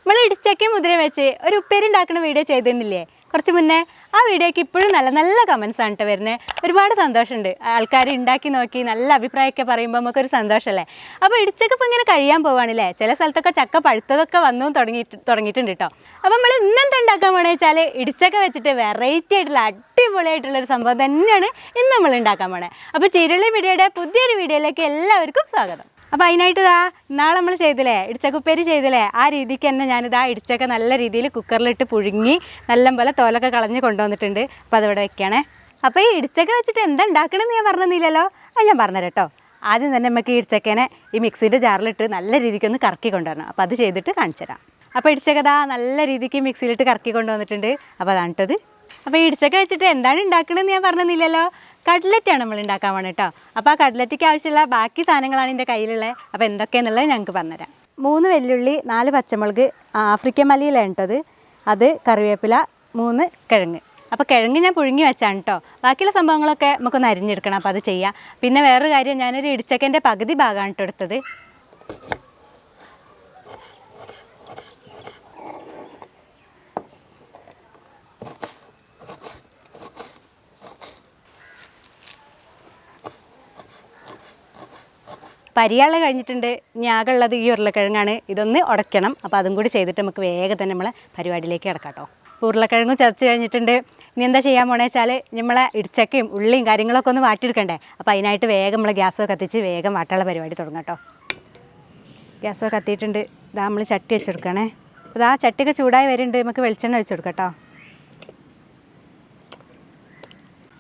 നമ്മൾ ഇടിച്ചക്കയും മുതിരയും വെച്ച് ഒരു ഉപ്പേരി ഉണ്ടാക്കുന്ന വീഡിയോ ചെയ്തിരുന്നില്ലേ കുറച്ച് മുന്നേ? ആ വീഡിയോയ്ക്ക് ഇപ്പോഴും നല്ല നല്ല കമൻസ് ആണ് കേട്ടോ വരുന്നത്. ഒരുപാട് സന്തോഷമുണ്ട്. ആൾക്കാർ ഉണ്ടാക്കി നോക്കി നല്ല അഭിപ്രായമൊക്കെ പറയുമ്പോൾ നമുക്കൊരു സന്തോഷമല്ലേ. അപ്പോൾ ഇടിച്ചക്ക ഇപ്പോൾ ഇങ്ങനെ കഴിയാൻ പോവുകയാണല്ലേ. ചില സ്ഥലത്തൊക്കെ ചക്ക പഴുത്തതൊക്കെ വന്നു തുടങ്ങിയിട്ടുണ്ട് കേട്ടോ. അപ്പോൾ നമ്മൾ ഇന്നെന്താ ഉണ്ടാക്കാൻ പോകണമെന്ന് വെച്ചാൽ ഇടിച്ചക്ക വെച്ചിട്ട് വെറൈറ്റി ആയിട്ടുള്ള അടിപൊളിയായിട്ടുള്ളൊരു സംഭവം തന്നെയാണ് ഇന്ന് നമ്മൾ ഉണ്ടാക്കാൻ പോണത്. അപ്പോൾ ചിരുള്ളി വീഡിയോയുടെ പുതിയൊരു വീഡിയോയിലേക്ക് എല്ലാവർക്കും സ്വാഗതം. അപ്പോൾ അതിനായിട്ട് നാളെ നമ്മൾ ചെയ്തില്ലേ ഇടിച്ചക്ക ഉപ്പേരി ചെയ്തില്ലേ, ആ രീതിക്ക് തന്നെ ഞാനിതാ ഇടിച്ചക്ക നല്ല രീതിയിൽ കുക്കറിലിട്ട് പുഴുങ്ങി നല്ലപോലെ തോലൊക്കെ കളഞ്ഞ് കൊണ്ടുവന്നിട്ടുണ്ട്. അപ്പോൾ അതിവിടെ വെക്കുകയാണേ. അപ്പോൾ ഈ ഇടിച്ചക്ക വെച്ചിട്ട് എന്താ ഉണ്ടാക്കണമെന്ന് ഞാൻ പറഞ്ഞില്ലല്ലോ, അത് ഞാൻ പറഞ്ഞുതരാം കേട്ടോ. ആദ്യം തന്നെ നമുക്ക് ഈ ഇടിച്ചക്കേനെ ഈ മിക്സിൻ്റെ ജാറിലിട്ട് നല്ല രീതിക്കൊന്ന് കറക്കി കൊണ്ടുവരണം. അപ്പോൾ അത് ചെയ്തിട്ട് കാണിച്ചു തരാം. അപ്പോൾ ഇടിച്ചക്ക നല്ല രീതിക്ക് മിക്സിയിലിട്ട് കറക്കി കൊണ്ടുവന്നിട്ടുണ്ട്. അപ്പോൾ അതാണിട്ടത്. അപ്പോൾ ഈ ഇടിച്ചക്ക വെച്ചിട്ട് എന്താണ് ഉണ്ടാക്കണമെന്ന് ഞാൻ പറഞ്ഞില്ലല്ലോ, കട്ട്ലറ്റാണ് നമ്മൾ ഉണ്ടാക്കാൻ വേണം കേട്ടോ. അപ്പോൾ ആ കട്ട്ലറ്റിക്ക് ആവശ്യമുള്ള ബാക്കി സാധനങ്ങളാണ് എൻ്റെ കയ്യിലുള്ളത്. അപ്പോൾ എന്തൊക്കെയാണെന്നുള്ളത് ഞങ്ങൾക്ക് പറഞ്ഞുതരാം. 3 വെല്ലുള്ളി, 4 പച്ചമുളക്, ആഫ്രിക്കൻ മല്ലിയിലാണ് ഇട്ടത്, അത് കറിവേപ്പില, 3 കിഴങ്ങ്. അപ്പോൾ കിഴങ്ങ് ഞാൻ പുഴുങ്ങി വെച്ചാണ് കേട്ടോ. ബാക്കിയുള്ള സംഭവങ്ങളൊക്കെ നമുക്കൊന്ന് അരിഞ്ഞെടുക്കണം. അപ്പോൾ അത് ചെയ്യാം. പിന്നെ വേറൊരു കാര്യം, ഞാനൊരു ഇടിച്ചക്കൻ്റെ പകുതി ഭാഗമാണ് കേട്ടോ എടുത്തത്. പരിയാള് കഴിഞ്ഞിട്ടുണ്ട്. ഇനി ആകെയുള്ളത് ഈ ഉരുളക്കിഴങ്ങാണ്. ഇതൊന്ന് ഉടയ്ക്കണം. അപ്പോൾ അതും കൂടി ചെയ്തിട്ട് നമുക്ക് വേഗം തന്നെ നമ്മളെ പരിപാടിയിലേക്ക് കിടക്കാം കേട്ടോ. ഉരുളക്കിഴങ്ങും ചതച്ച് കഴിഞ്ഞിട്ടുണ്ട്. ഇനി എന്താ ചെയ്യാൻ പോകണമെന്ന് വെച്ചാൽ നമ്മളെ ഇടിച്ചക്കയും ഉള്ളിയും കാര്യങ്ങളൊക്കെ ഒന്ന് വാട്ടിയെടുക്കണ്ടേ. അപ്പോൾ അതിനായിട്ട് വേഗം നമ്മൾ ഗ്യാസ് കത്തിച്ച് വേഗം വാട്ടാനുള്ള പരിപാടി തുടങ്ങാം കേട്ടോ. ഗ്യാസ് കത്തിയിട്ടുണ്ട്. ഇതാ നമ്മൾ ചട്ടി വെച്ചെടുക്കണേ. അപ്പോൾ ആ ചട്ടിയൊക്കെ ചൂടായി വരുന്നുണ്ട്. നമുക്ക് വെളിച്ചെണ്ണ ഒഴിച്ച് കൊടുക്കാം കേട്ടോ.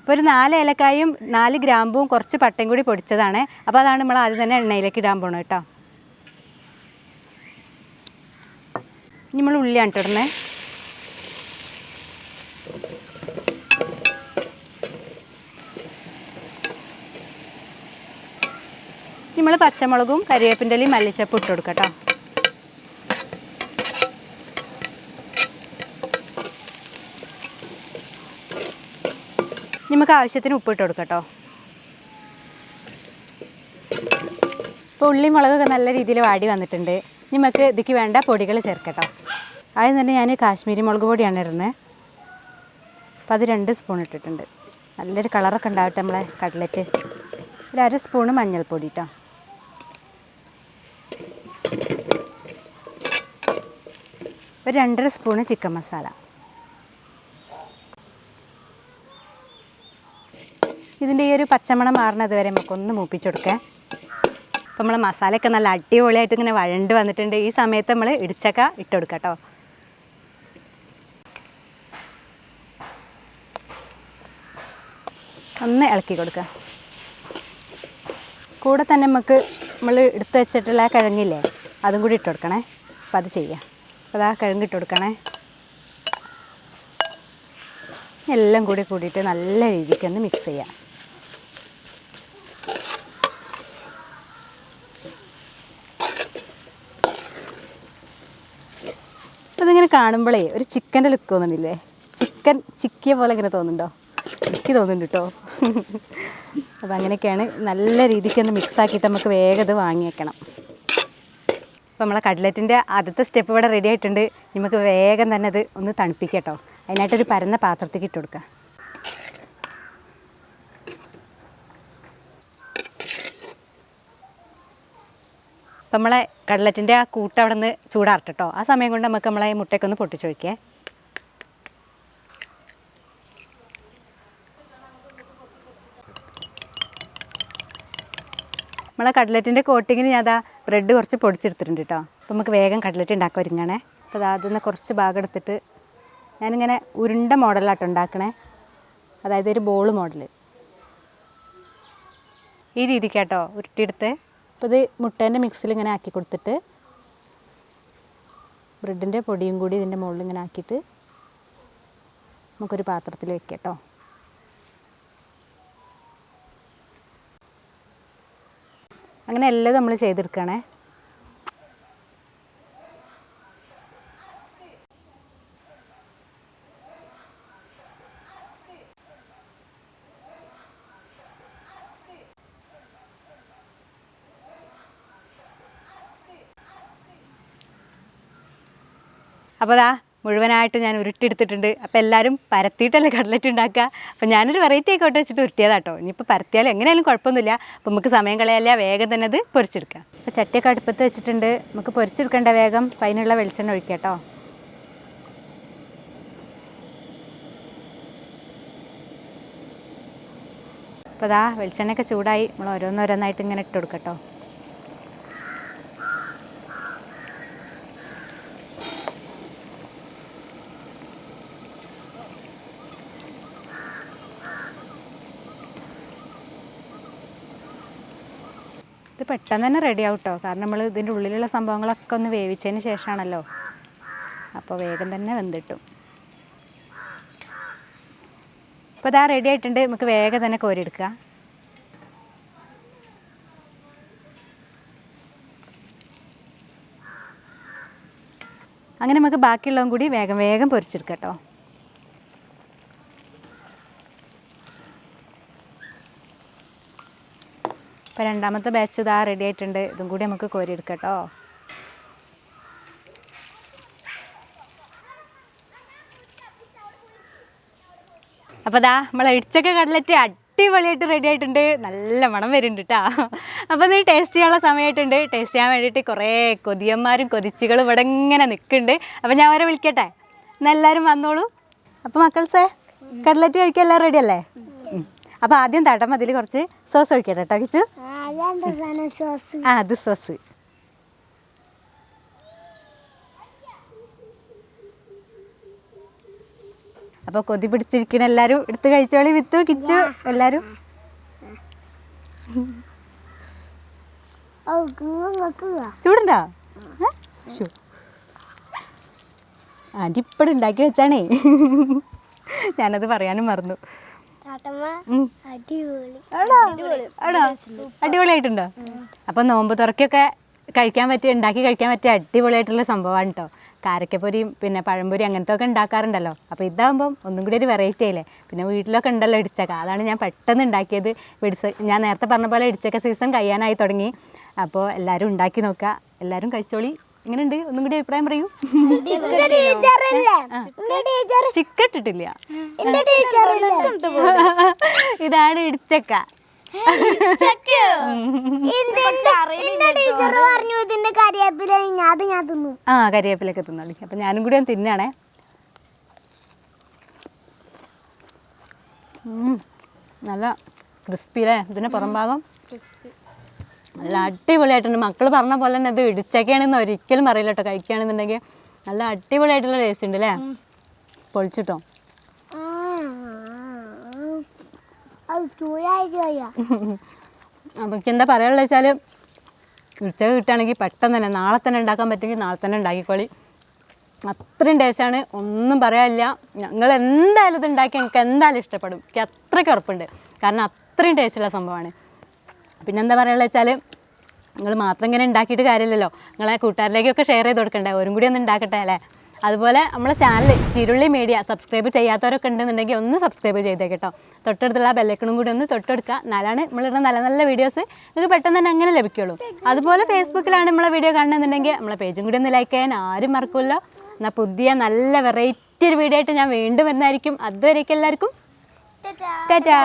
ഇപ്പോൾ ഒരു 4 ഏലക്കായും 4 ഗ്രാമ്പും കുറച്ച് പട്ടയും കൂടി പൊടിച്ചതാണ്. അപ്പോൾ അതാണ് നമ്മൾ ആദ്യം തന്നെ എണ്ണയിലേക്ക് ഇടാൻ പോകണം കേട്ടോ. ഇനി നമ്മൾ ഉള്ളിയാണ് ഇട്ടിടണേ. നമ്മൾ പച്ചമുളകും കരിവേപ്പിൻ്റെ ഇലയും മല്ലിച്ചപ്പും ഇട്ട് കൊടുക്കാം കേട്ടോ. നമുക്ക് ആവശ്യത്തിന് ഉപ്പിട്ട് കൊടുക്കാം കേട്ടോ. ഇപ്പോൾ ഉള്ളി മുളകൊക്കെ നല്ല രീതിയിൽ വാടി വന്നിട്ടുണ്ട്. നമുക്ക് ഇതിക്ക് വേണ്ട പൊടികൾ ചേർക്കട്ടോ. ആദ്യം തന്നെ ഞാൻ കാശ്മീരി മുളക് പൊടിയാണ് ഇടുന്നത്. അപ്പോൾ അത് 2 സ്പൂൺ ഇട്ടിട്ടുണ്ട്. നല്ലൊരു കളറൊക്കെ ഉണ്ടാവട്ടെ നമ്മളെ കട്ട്ലറ്റ്. ഒരു 1/2 സ്പൂണ് മഞ്ഞൾപ്പൊടി കേട്ടോ. ഒരു 2.5 സ്പൂണ് ചിക്കൻ മസാല. ഇതിൻ്റെ ഈ ഒരു പച്ചമണം മാറുന്നത് വരെ നമുക്കൊന്ന് മൂപ്പിച്ചെടുക്കാം. അപ്പോൾ നമ്മളെ മസാലയൊക്കെ നല്ല അടിപൊളിയായിട്ട് ഇങ്ങനെ വഴണ്ട് വന്നിട്ടുണ്ട്. ഈ സമയത്ത് നമ്മൾ ഇടിച്ചക്ക ഇട്ട് കൊടുക്കാം കേട്ടോ. ഒന്ന് ഇളക്കി കൊടുക്കുക. കൂടെ തന്നെ നമുക്ക് നമ്മൾ എടുത്ത് വെച്ചിട്ടുള്ള കിഴങ്ങില്ലേ അതും കൂടി ഇട്ട് കൊടുക്കണേ. അപ്പോൾ അത് ചെയ്യാം. അപ്പോൾ അതാ കിഴങ്ങ് ഇട്ട് കൊടുക്കണേ. എല്ലാം കൂടിയിട്ട് നല്ല രീതിക്കൊന്ന് മിക്സ് ചെയ്യാം. അതിങ്ങനെ കാണുമ്പോഴേ ഒരു ചിക്കൻ്റെ ലുക്ക് തോന്നുന്നില്ലേ? ചിക്കൻ ചിക്കിയ പോലെ ഇങ്ങനെ തോന്നുന്നുണ്ടോ? എനിക്ക് തോന്നുന്നുണ്ട് കേട്ടോ. അപ്പോൾ അങ്ങനെയൊക്കെയാണ്. നല്ല രീതിക്കൊന്ന് മിക്സാക്കിയിട്ട് നമുക്ക് വേഗം ഇത് വാങ്ങി വെക്കണം. അപ്പോൾ നമ്മളെ കട്ട്ലറ്റിൻ്റെ ആദ്യത്തെ സ്റ്റെപ്പ് ഇവിടെ റെഡി ആയിട്ടുണ്ട്. നമുക്ക് വേഗം തന്നെ അത് ഒന്ന് തണുപ്പിക്കാം കേട്ടോ. അതിനായിട്ടൊരു പരന്ന പാത്രത്തേക്ക് ഇട്ട് കൊടുക്കുക. അപ്പം നമ്മളെ കട്ട്ലറ്റിൻ്റെ ആ കൂട്ട് അവിടെ നിന്ന് ചൂടാറട്ടെ കേട്ടോ. ആ സമയം കൊണ്ട് നമുക്ക് നമ്മളെ മുട്ടയ്ക്കൊന്ന് പൊട്ടിച്ച് വയ്ക്കേ. നമ്മളെ കട്ട്ലറ്റിൻ്റെ കോട്ടിങ്ങിന് ഞാൻ അതാ ബ്രെഡ് കുറച്ച് പൊടിച്ചെടുത്തിട്ടുണ്ട് കേട്ടോ. അപ്പോൾ നമുക്ക് വേഗം കട്ട്ലറ്റ് ഉണ്ടാക്കാൻ ഒരുങ്ങണേ. അപ്പോൾ അത് ആദ്യം കുറച്ച് ഭാഗം എടുത്തിട്ട് ഞാനിങ്ങനെ ഉരുണ്ട മോഡലായിട്ട് ഉണ്ടാക്കണേ. അതായത് ഒരു ബോൾ മോഡൽ ഈ രീതിക്കാട്ടോ ഉരുട്ടിയെടുത്ത്. അപ്പോൾ ഇത് മുട്ടേൻ്റെ മിക്സിൽ ഇങ്ങനെ ആക്കി കൊടുത്തിട്ട് ബ്രെഡിൻ്റെ പൊടിയും കൂടി ഇതിൻ്റെ മുകളിൽ ഇങ്ങനെ ആക്കിയിട്ട് നമുക്കൊരു പാത്രത്തിൽ വെക്കാം കേട്ടോ. അങ്ങനെ എല്ലാം നമ്മൾ ചെയ്തെടുക്കണേ. അപ്പോൾ അതാ മുഴുവനായിട്ട് ഞാൻ ഉരുട്ടിയെടുത്തിട്ടുണ്ട്. അപ്പോൾ എല്ലാവരും പരത്തിയിട്ടല്ലേ കട്ലറ്റ് ഉണ്ടാക്കുക. അപ്പോൾ ഞാനൊരു വെറൈറ്റി ആയിക്കോട്ടെ വെച്ചിട്ട് ഉരുട്ടിയതാട്ടോ. ഇനിയിപ്പോൾ പരത്തിയാലും എങ്ങനെയായാലും കുഴപ്പമൊന്നുമില്ല. അപ്പോൾ നമുക്ക് സമയം കളയല്ല, വേഗം തന്നെ അത് പൊരിച്ചെടുക്കാം. അപ്പോൾ ചട്ടിയൊക്കെ അടുപ്പത്ത് വെച്ചിട്ടുണ്ട്. നമുക്ക് പൊരിച്ചെടുക്കേണ്ട വേഗം. അപ്പോൾ അതിനുള്ള വെളിച്ചെണ്ണ ഒഴിക്കാം കേട്ടോ. അപ്പോൾ അതാ വെളിച്ചെണ്ണയൊക്കെ ചൂടായി. നമ്മൾ ഓരോന്നോരോന്നായിട്ട് ഇങ്ങനെ ഇട്ട് കൊടുക്കട്ടോ. ഇത് പെട്ടെന്ന് തന്നെ റെഡി ആവും കേട്ടോ. കാരണം നമ്മൾ ഇതിൻ്റെ ഉള്ളിലുള്ള സംഭവങ്ങളൊക്കെ ഒന്ന് വേവിച്ചതിന് ശേഷമാണല്ലോ. അപ്പോൾ വേഗം തന്നെ വെന്തിട്ടും. അപ്പോൾ ഇതാ റെഡി ആയിട്ടുണ്ട്. നമുക്ക് വേഗം തന്നെ കോരിയെടുക്കുക. അങ്ങനെ നമുക്ക് ബാക്കിയുള്ളതും കൂടി വേഗം വേഗം പൊരിച്ചെടുക്കാം കേട്ടോ. ഇപ്പോൾ രണ്ടാമത്തെ ബാച്ച് ഇതാ റെഡി ആയിട്ടുണ്ട്. ഇതും കൂടി നമുക്ക് കോരിയെടുക്കാം കേട്ടോ. അപ്പോൾ ദാ നമ്മൾ ഇടിച്ചക്ക കട്ലറ്റ് അടിപൊളിയായിട്ട് റെഡി ആയിട്ടുണ്ട്. നല്ല മണം വരുന്നുണ്ട് കേട്ടോ. അപ്പോൾ ഇത് ടേസ്റ്റ് ചെയ്യാനുള്ള സമയമായിട്ടുണ്ട്. ടേസ്റ്റ് ചെയ്യാൻ വേണ്ടിയിട്ട് കുറേ കൊതിയന്മാരും കൊതിച്ചുകളും ഇവിടെ ഇങ്ങനെ നിൽക്കുന്നുണ്ട്. അപ്പോൾ ഞാൻ അവരെ വിളിക്കട്ടെ, എന്നാൽ എല്ലാവരും വന്നോളൂ. അപ്പോൾ മക്കൾസേ കട്ലറ്റ് കഴിക്കാൻ എല്ലാം റെഡി അല്ലേ? അപ്പോൾ ആദ്യം തട്ടം അതിൽ കുറച്ച് സോസ് ഒഴിക്കട്ടെ കേട്ടോ കിച്ചു. അത് സോസ്. അപ്പോൾ കൊതി പിടിച്ചിരിക്കണ എല്ലാവരും എടുത്ത് കഴിച്ചോളി. വിത്തു കിച്ചു എല്ലാവരും. ചൂടുണ്ടോ? ആൻറ്റി ഇപ്പോഴും ഉണ്ടാക്കി വെച്ചാണേ. ഞാനത് പറയാനും മറന്നു. അടിപൊളിയായിട്ടുണ്ടോ? അപ്പം നോമ്പ് തുറക്കൊക്കെ കഴിക്കാൻ പറ്റിയ ഉണ്ടാക്കി കഴിക്കാൻ പറ്റിയ അടിപൊളിയായിട്ടുള്ള സംഭവമാണ് കേട്ടോ. കാരക്കപ്പൊരിയും പിന്നെ പഴംപൊരി അങ്ങനത്തെ ഒക്കെ ഉണ്ടാക്കാറുണ്ടല്ലോ. അപ്പോൾ ഇതാകുമ്പം ഒന്നും കൂടി ഒരു വെറൈറ്റി ആയില്ലേ. പിന്നെ വീട്ടിലൊക്കെ ഉണ്ടല്ലോ ഇടിച്ചക്ക, അതാണ് ഞാൻ പെട്ടെന്ന് ഉണ്ടാക്കിയത്. ഞാൻ നേരത്തെ പറഞ്ഞ പോലെ ഇടിച്ചക്ക സീസൺ കഴിയാനായി തുടങ്ങി. അപ്പോൾ എല്ലാവരും ഉണ്ടാക്കി നോക്കുക, എല്ലാവരും കഴിച്ചോളി. എങ്ങനെയുണ്ട്? ഒന്നും കൂടി അഭിപ്രായം പറയൂ. ചിക്കൻ ഇട്ടിട്ടില്ല. ഇതാണ് ഇടിച്ചക്ക. ആ കരിവേപ്പിലൊക്കെ തിന്നോളി. അപ്പം ഞാനും കൂടി ഒന്ന് തിന്നാണേ. നല്ല ക്രിസ്പിയില്ലേ ഇതിൻ്റെ പുറം ഭാഗം? നല്ല അടിപൊളിയായിട്ടുണ്ട്. മക്കൾ പറഞ്ഞ പോലെ തന്നെ ഇത് ഇടിച്ചൊക്കെയാണെന്ന് ഒരിക്കലും അറിയില്ല കേട്ടോ. കഴിക്കുകയാണെന്നുണ്ടെങ്കിൽ നല്ല അടിപൊളിയായിട്ടുള്ള ടേസ്റ്റ് ഉണ്ട് അല്ലേ? പൊളിച്ചിട്ടോ. അപ്പം എനിക്ക് എന്താ പറയാനുള്ളത് വെച്ചാൽ ഇടിച്ചക്ക കിട്ടുകയാണെങ്കിൽ പെട്ടെന്ന് തന്നെ നാളെ തന്നെ ഉണ്ടാക്കാൻ പറ്റുമെങ്കിൽ നാളെ തന്നെ ഉണ്ടാക്കിക്കോളി. അത്രയും ടേസ്റ്റാണ്, ഒന്നും പറയാനില്ല. ഞങ്ങൾ എന്തായാലും ഇത് ഉണ്ടാക്കി എനിക്ക് എന്തായാലും ഇഷ്ടപ്പെടും. എനിക്ക് അത്രയ്ക്ക് ഉറപ്പുണ്ട്. കാരണം അത്രയും ടേസ്റ്റുള്ള സംഭവമാണ്. പിന്നെന്താ പറയാനുള്ളത് വെച്ചാൽ നിങ്ങൾ മാത്രം ഇങ്ങനെ ഉണ്ടാക്കിയിട്ട് കാര്യമില്ലല്ലോ. നിങ്ങളെ കൂട്ടുകാരിലേക്കൊക്കെ ഷെയർ ചെയ്ത് കൊടുക്കണ്ടേ, ഓരും കൂടി ഒന്ന് ഉണ്ടാക്കട്ടെ അല്ലേ? അതുപോലെ നമ്മളെ ചാനൽ ചിരുള്ളി മീഡിയ സബ്സ്ക്രൈബ് ചെയ്യാത്തവരൊക്കെ ഉണ്ടെന്നുണ്ടെങ്കിൽ ഒന്ന് സബ്സ്ക്രൈബ് ചെയ്തേക്കട്ടോ. തൊട്ടടുത്തുള്ള ബെല്ലൈക്കണും കൂടി ഒന്ന് തൊട്ടെടുക്കുക. എന്നാലാണ് നമ്മളിടുന്ന നല്ല നല്ല വീഡിയോസ് നിങ്ങൾക്ക് പെട്ടെന്ന് തന്നെ അങ്ങനെ ലഭിക്കുള്ളൂ. അതുപോലെ ഫേസ്ബുക്കിലാണ് നമ്മളെ വീഡിയോ കാണുന്നുണ്ടെങ്കിൽ നമ്മളെ പേജും കൂടി ഒന്ന് ലൈക്ക് ചെയ്യാൻ ആരും മറക്കുമല്ലോ. എന്നാൽ പുതിയ നല്ല വെറൈറ്റി ഒരു വീഡിയോ ആയിട്ട് ഞാൻ വീണ്ടും വരുന്നതായിരിക്കും. അതുവരേക്കും എല്ലാവർക്കും ടാറ്റാ.